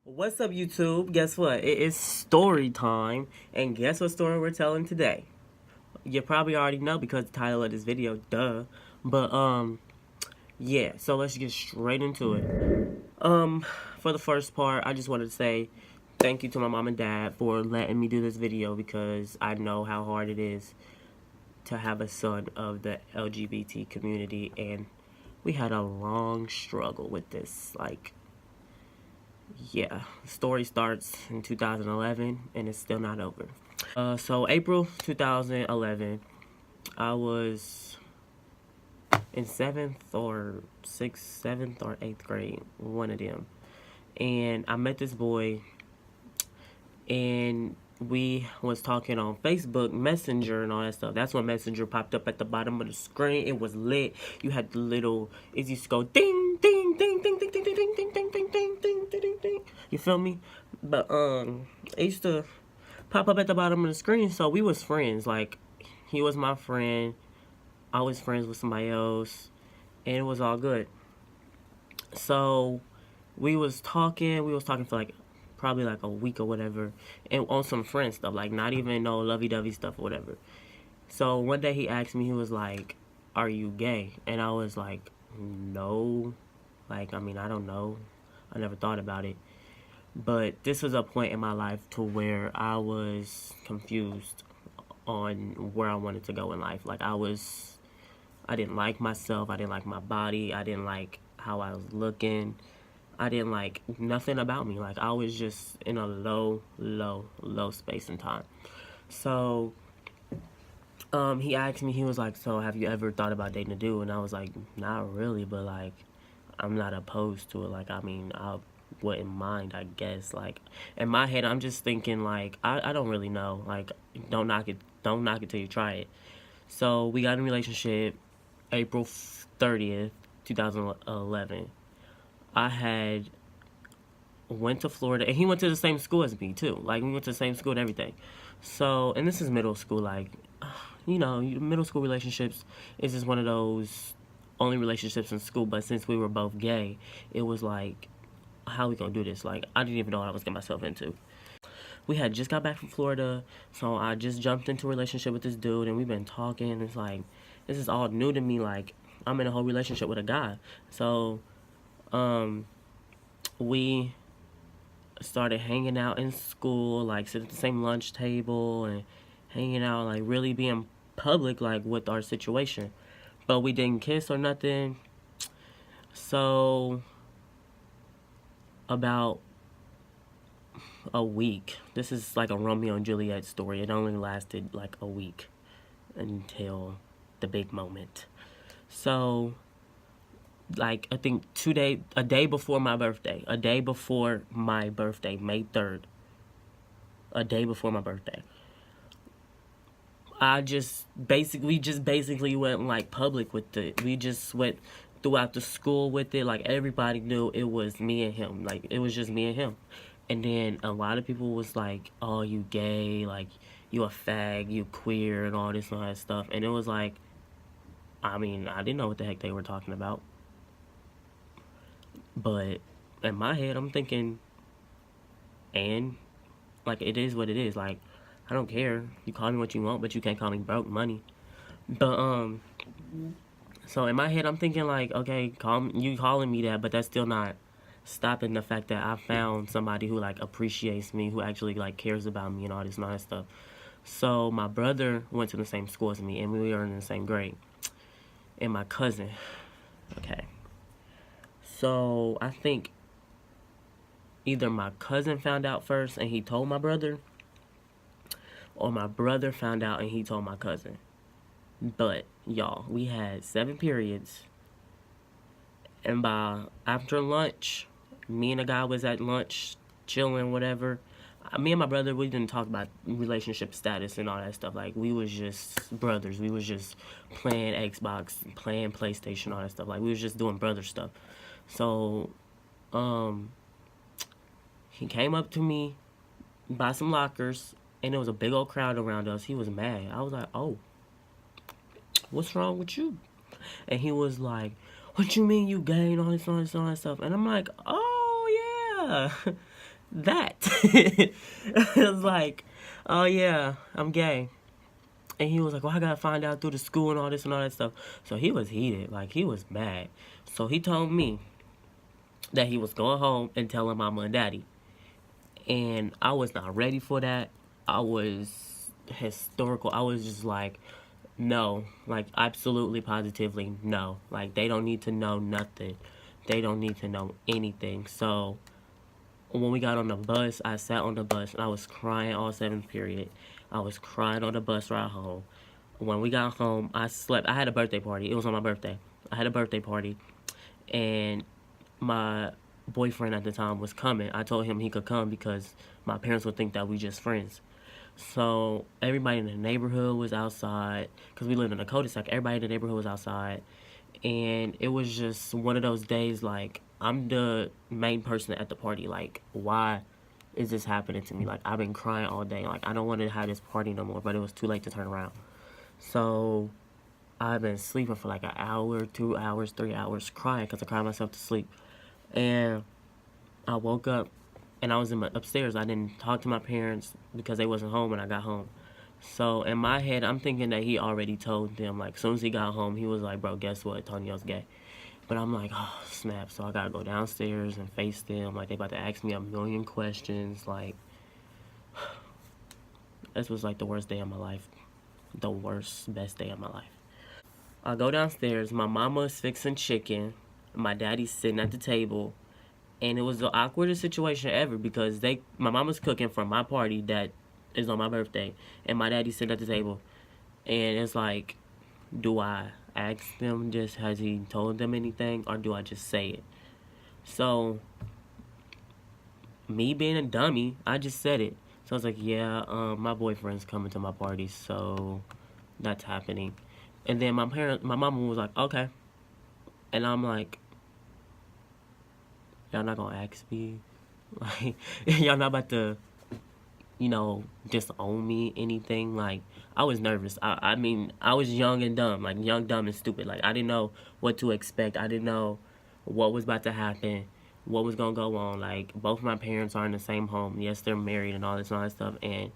What's up, YouTube? Guess what? It is story time, and guess what story we're telling today? You probably already know because the title of this video, duh. But yeah. So let's get straight into it. For the first part, I just wanted to say thank you to my mom and dad for letting me do this video because I know how hard it is to have a son of the LGBT community, and we had a long struggle with this. Yeah, the story starts in 2011 and it's still not over. So April 2011, I was in seventh or eighth grade, one of them, and I met this boy, and we was talking on Facebook Messenger and all that stuff. That's when Messenger popped up at the bottom of the screen. It was lit. You had the little, it used to go ding, ding, ding, ding, ding, ding, ding, ding, ding, ding, ding, ding, ding, ding, ding, ding. You feel me? But it used to pop up at the bottom of the screen. So we was friends. Like, he was my friend. I was friends with somebody else, and it was all good. So we was talking. We was talking for like probably like a week or whatever, and on some friend stuff, like not even no lovey-dovey stuff or whatever. So one day he asked me, he was like, "Are you gay?" And I was like, "No." Like, I mean, I don't know. I never thought about it. But this was a point in my life to where I was confused on where I wanted to go in life. Like, I didn't like myself. I didn't like my body. I didn't like how I was looking. I didn't like nothing about me. Like, I was just in a low space and time. So, he asked me, he was like, "So have you ever thought about dating a dude?" And I was like, "Not really, but like, I'm not opposed to it. Like, I mean, I wouldn't mind, I guess." Like, in my head, I'm just thinking, like, I don't really know. Like, don't knock it till you try it. So, we got in a relationship April 30th, 2011. I had went to Florida, and he went to the same school as me too. Like, we went to the same school and everything. So, and this is middle school. Like, you know, middle school relationships is just one of those only relationships in school. But since we were both gay, it was like, how we gonna do this? Like, I didn't even know what I was getting myself into. We had just got back from Florida, so I just jumped into a relationship with this dude, and we've been talking. It's like, this is all new to me. Like, I'm in a whole relationship with a guy. So, um, we started hanging out in school, like sitting at the same lunch table and hanging out, like really being public, like with our situation. But we didn't kiss or nothing. So about a week. This is like a Romeo and Juliet story. It only lasted like a week until the big moment. So like I think a day before my birthday, May 3rd, a day before my birthday, I just basically went like public with it. We just went throughout the school with it. Like, everybody knew it was me and him. Like, it was just me and him. And then a lot of people was like, "Oh, you gay, like you a fag, you queer," and all this and all that stuff. And it was like, I mean, I didn't know what the heck they were talking about. But in my head, I'm thinking, and like, it is what it is. Like, I don't care. You call me what you want, but you can't call me broke money. But so in my head, I'm thinking like, okay, you calling me that, but that's still not stopping the fact that I found somebody who like appreciates me, who actually like cares about me and all this and all that stuff. So my brother went to the same school as me, and we were in the same grade. And my cousin, okay. So I think either my cousin found out first and he told my brother, or my brother found out and he told my cousin. But y'all, we had 7 periods, and by after lunch, me and a guy was at lunch, chilling, whatever. Me and my brother, we didn't talk about relationship status and all that stuff. Like, we was just brothers. We was just playing Xbox, playing PlayStation, all that stuff. Like, we was just doing brother stuff. So, um, he came up to me by some lockers, and there was a big old crowd around us. He was mad. I was like, "Oh, what's wrong with you?" And he was like, "What you mean you gay and all this, all this, all that stuff?" And I'm like, "Oh, yeah." that. It was like, oh yeah, I'm gay. And he was like, well, I gotta find out through the school and all this and all that stuff. So he was heated, like he was mad. So he told me that he was going home and telling mama and daddy. And I was not ready for that. I was historical. I was just like, no, like absolutely positively no. Like they don't need to know nothing. They don't need to know anything. So when we got on the bus, I sat on the bus and I was crying all seventh period. I was crying on the bus ride home. When we got home, I slept. I had a birthday party. It was on my birthday. I had a birthday party, and my boyfriend at the time was coming. I told him he could come because my parents would think that we just friends. So everybody in the neighborhood was outside because we lived in a cul-de-sac. Everybody in the neighborhood was outside, and it was just one of those days. Like I'm the main person at the party. Like why is this happening to me? Like I've been crying all day. Like I don't want to have this party no more. But it was too late to turn around. So I've been sleeping for like an hour, 2 hours, 3 hours, crying because I cried myself to sleep. And I woke up and I was in my upstairs. I didn't talk to my parents because they wasn't home when I got home. So in my head, I'm thinking that he already told them. Like, as soon as he got home, he was like, bro, guess what? Tonio's gay. But I'm like, oh, snap. So I got to go downstairs and face them. Like, they about to ask me a million questions. Like, this was like the worst day of my life. The worst, best day of my life. I go downstairs. My mama's fixing chicken. My daddy's sitting at the table. And it was the awkwardest situation ever because my mama's cooking for my party that is on my birthday. And my daddy's sitting at the table. And it's like, do I ask them just, has he told them anything? Or do I just say it? So, me being a dummy, I just said it. So I was like, yeah, my boyfriend's coming to my party, so that's happening. And then my mama was like, okay. And I'm like, y'all not gonna ask me? Like, y'all not about to, disown me, anything? Like, I was nervous. I mean, I was young and dumb, like young, dumb, and stupid. Like, I didn't know what to expect. I didn't know what was about to happen, what was gonna go on. Like, both of my parents are in the same home. Yes, they're married and all this and all that stuff, and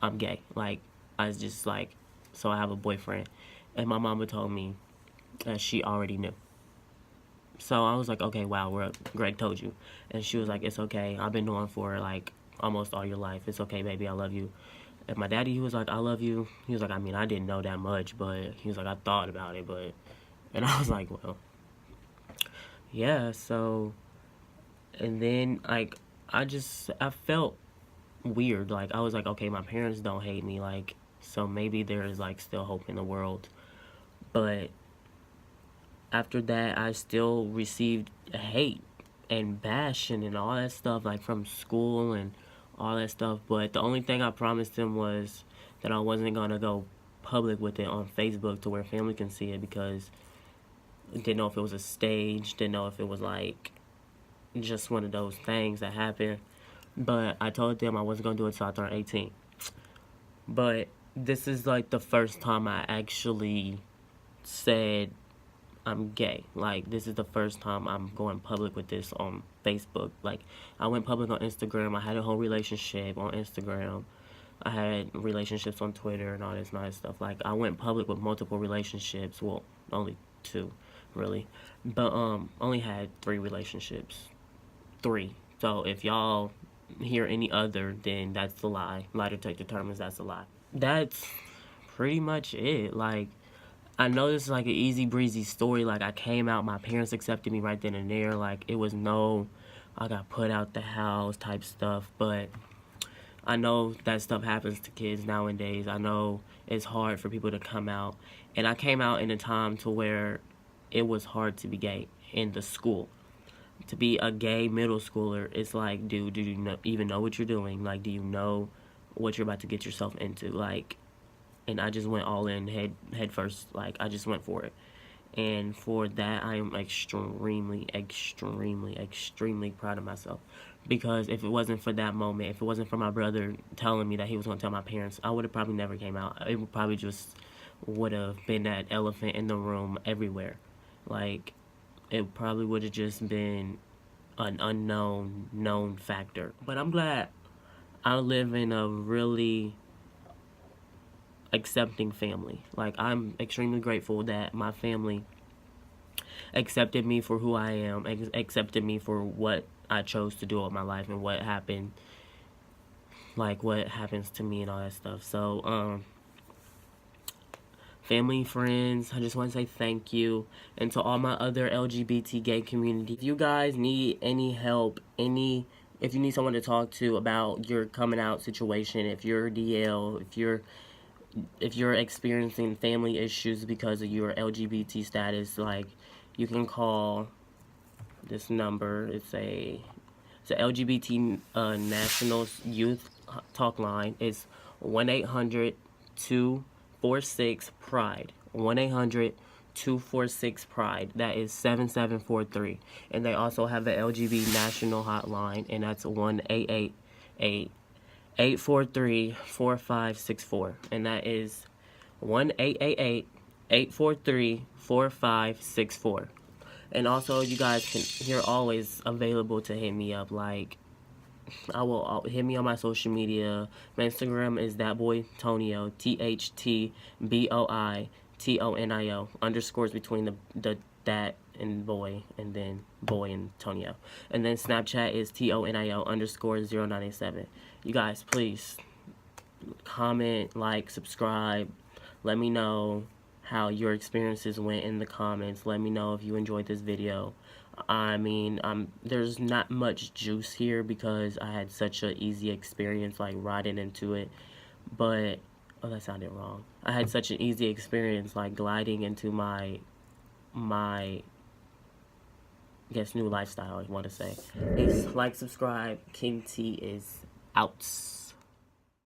I'm gay. Like, I was just like, so I have a boyfriend. And my mama told me that she already knew. So I was like, okay, wow, Greg told you. And she was like, it's okay. I've been knowing for like almost all your life. It's okay, baby. I love you. And my daddy, he was like, I love you. He was like, I mean, I didn't know that much, but he was like, I thought about it, but. And I was like, well, yeah, so. And then, like, I felt weird. Like, I was like, okay, my parents don't hate me. Like, so maybe there is, like, still hope in the world. But after that, I still received hate and bashing and all that stuff, like from school and all that stuff. But the only thing I promised him was that I wasn't gonna go public with it on Facebook to where family can see it because I didn't know if it was a stage, didn't know if it was like just one of those things that happened. But I told them I wasn't gonna do it till I turned 18. But this is like the first time I actually said I'm gay. Like, this is the first time I'm going public with this on Facebook. Like, I went public on Instagram. I had a whole relationship on Instagram. I had relationships on Twitter and all this nice stuff. Like, I went public with multiple relationships. Well, only two, really. But, only had 3 relationships. 3. So, if y'all hear any other, then that's a lie. Lie detector determines that's a lie. That's pretty much it. Like, I know this is like an easy breezy story. Like, I came out, my parents accepted me right then and there. Like, it was no, I got put out the house type stuff. But I know that stuff happens to kids nowadays. I know it's hard for people to come out. And I came out in a time to where it was hard to be gay in the school. To be a gay middle schooler, it's like, dude, do you even know what you're doing? Like, do you know what you're about to get yourself into? Like, and I just went all in head first. Like, I just went for it. And for that, I am extremely, extremely, extremely proud of myself. Because if it wasn't for that moment, if it wasn't for my brother telling me that he was going to tell my parents, I would have probably never came out. It would probably just would have been that elephant in the room everywhere. Like, it probably would have just been an unknown known factor. But I'm glad I live in a really accepting family. Like, I'm extremely grateful that my family accepted me for who I am, accepted me for what I chose to do with my life and what happened, like what happens to me and all that stuff. So, family, friends, I just want to say thank you. And to all my other LGBT gay community, if you guys need any help, if you need someone to talk to about your coming out situation, if you're DL, if you're experiencing family issues because of your LGBT status, like, you can call this number. It's a LGBT National Youth Talk Line. It's 1-800-246-PRIDE. 1-800-246-PRIDE. That is 7743. And they also have the LGBT National Hotline, and that's 1-888-843-4564. And that is 1-888-843-4564. And also, you guys you're always available to hit me up. Like, hit me on my social media. My Instagram is thatboytonio, THTBOITONIO, underscores between the that and boy, and then boy and Tonio. And then Snapchat is TONIO underscore 0987. You guys, please comment, like, subscribe. Let me know how your experiences went in the comments. Let me know if you enjoyed this video. I mean, there's not much juice here because I had such an easy experience, like, riding into it. But, oh, that sounded wrong. I had such an easy experience, like, gliding into my I guess, new lifestyle, I want to say. Please like, subscribe. King T is out.